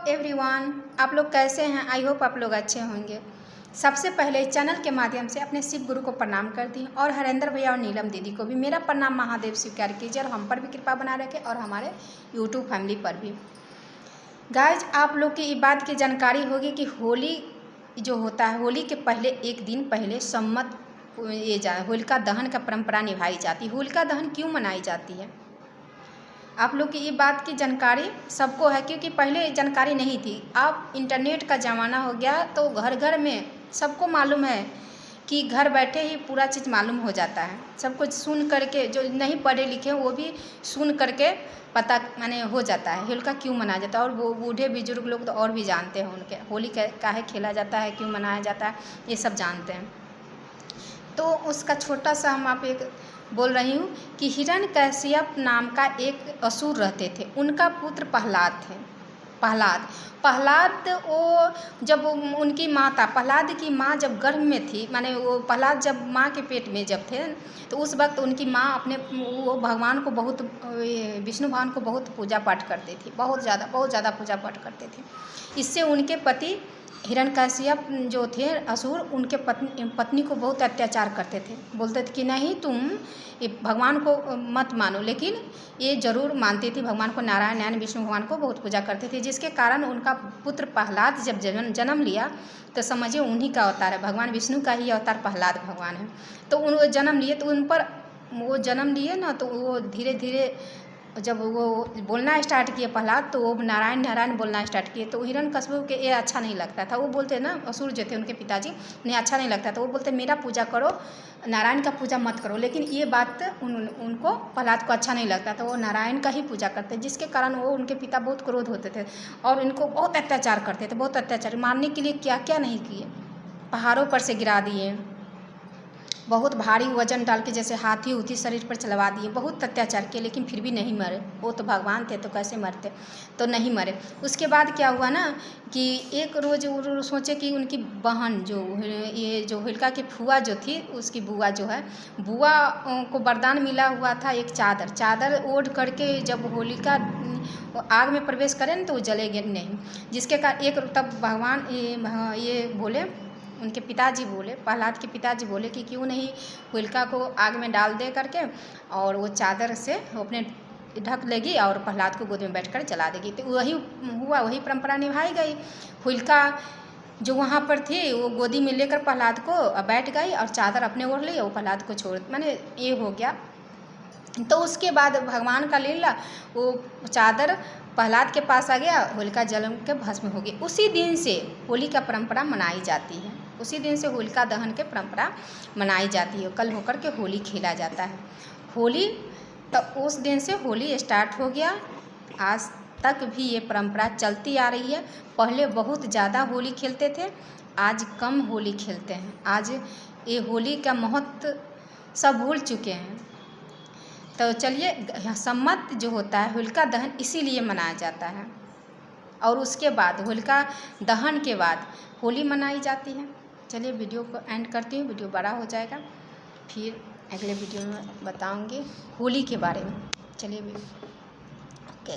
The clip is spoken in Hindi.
एवरीवन, आप लोग कैसे हैं? आई होप आप लोग अच्छे होंगे। सबसे पहले चैनल के माध्यम से अपने शिव गुरु को प्रणाम करती हूँ और हरेंद्र भैया और नीलम दीदी को भी मेरा प्रणाम महादेव स्वीकार कीजिए और हम पर भी कृपा बना रखे और हमारे यूट्यूब फैमिली पर भी। गाइज, आप लोग की ये बात की जानकारी होगी कि होली जो होता है, होली के पहले एक दिन पहले सम्मत होलिका दहन का परंपरा निभाई जाती है। होलिका दहन क्यों मनाई जाती है? आप लोग की ये बात की जानकारी सबको है, क्योंकि पहले जानकारी नहीं थी। अब इंटरनेट का ज़माना हो गया तो घर घर में सबको मालूम है कि घर बैठे ही पूरा चीज़ मालूम हो जाता है। सब कुछ सुन करके, जो नहीं पढ़े लिखे वो भी सुन करके पता माने हो जाता है होलिका क्यों मनाया जाता है। और वो बूढ़े बुजुर्ग लोग तो और भी जानते हैं उनके होली काहे खेला जाता है, क्यों मनाया जाता है, ये सब जानते हैं। तो उसका छोटा सा हम आप एक बोल रही हूँ कि हिरण्यकश्यप नाम का एक असुर रहते थे। उनका पुत्र प्रहलाद थे। प्रहलाद वो जब उनकी माता प्रहलाद की माँ जब गर्भ में थी, माने वो प्रहलाद जब माँ के पेट में जब थे, तो उस वक्त उनकी माँ अपने वो भगवान को बहुत, विष्णु भगवान को बहुत पूजा पाठ करती थी, बहुत ज़्यादा पूजा पाठ करते थे। इससे उनके पति हिरण्यकश्यप जो थे असुर, उनके पत्नी को बहुत अत्याचार करते थे। बोलते थे कि नहीं, तुम ये भगवान को मत मानो, लेकिन ये जरूर मानती थी भगवान को। नारायण विष्णु भगवान को बहुत पूजा करते थे, जिसके कारण उनका पुत्र प्रहलाद जब जन्म लिया तो समझिए उन्हीं का अवतार है, भगवान विष्णु का ही अवतार प्रहलाद भगवान है। तो उन जन्म लिए, तो उन पर वो जन्म लिए ना, तो वो धीरे धीरे जब वो बोलना स्टार्ट किए प्रहलाद, तो वो नारायण बोलना स्टार्ट किए। तो हिरण्यकश्यप के ये अच्छा नहीं लगता था। वो बोलते ना, असुर जो थे उनके पिताजी, उन्हें अच्छा नहीं लगता था। वो बोलते मेरा पूजा करो, नारायण का पूजा मत करो। लेकिन ये बात उनको प्रहलाद को अच्छा नहीं लगता था। वो नारायण का ही पूजा करते, जिसके कारण वो उनके पिता बहुत क्रोध होते थे और इनको बहुत अत्याचार करते थे। बहुत अत्याचार, मारने के लिए क्या क्या नहीं किए। पहाड़ों पर से गिरा दिए, बहुत भारी वजन डाल के जैसे हाथी उथी शरीर पर चलवा दिए, बहुत अत्याचार किए, लेकिन फिर भी नहीं मरे। वो तो भगवान थे, तो कैसे मरते, तो नहीं मरे। उसके बाद क्या हुआ ना कि एक रोज़ वो सोचे कि उनकी बहन जो ये जो होलिका की फुआ जो थी, उसकी बुआ जो है, बुआ को वरदान मिला हुआ था एक चादर ओढ़ करके जब होलिका आग में प्रवेश करें ना तो वो जलेंगे नहीं। जिसके कारण एक तब भगवान ये बोले, उनके पिताजी बोले, प्रहलाद के पिताजी बोले कि क्यों नहीं होलिका को आग में डाल दे करके और वो चादर से अपने ढक लेगी और प्रहलाद को गोद में बैठकर जला देगी। तो वही हुआ, वही परंपरा निभाई गई। होलिका जो वहाँ पर थी वो गोदी में लेकर प्रहलाद को बैठ गई और चादर अपने ओढ़ ली और प्रहलाद को छोड़, माने ये हो गया। तो उसके बाद भगवान का लीला, वो चादर प्रहलाद के पास आ गया, होलिका जल के भस्म हो गई। उसी दिन से होली का परंपरा मनाई जाती है। उसी दिन से होलिका दहन के परंपरा मनाई जाती है। कल होकर के होली खेला जाता है। होली तो उस दिन से होली स्टार्ट हो गया। आज तक भी ये परंपरा चलती आ रही है। पहले बहुत ज़्यादा होली खेलते थे, आज कम होली खेलते हैं। आज ये होली का महत्व सब भूल चुके हैं। तो चलिए, सम्मत जो होता है होलिका दहन इसीलिए मनाया जाता है। और उसके बाद होलिका दहन के बाद होली मनाई जाती है। चलिए वीडियो को एंड करती हूँ, वीडियो बड़ा हो जाएगा, फिर अगले वीडियो में बताऊँगी होली के बारे में। चलिए ओके।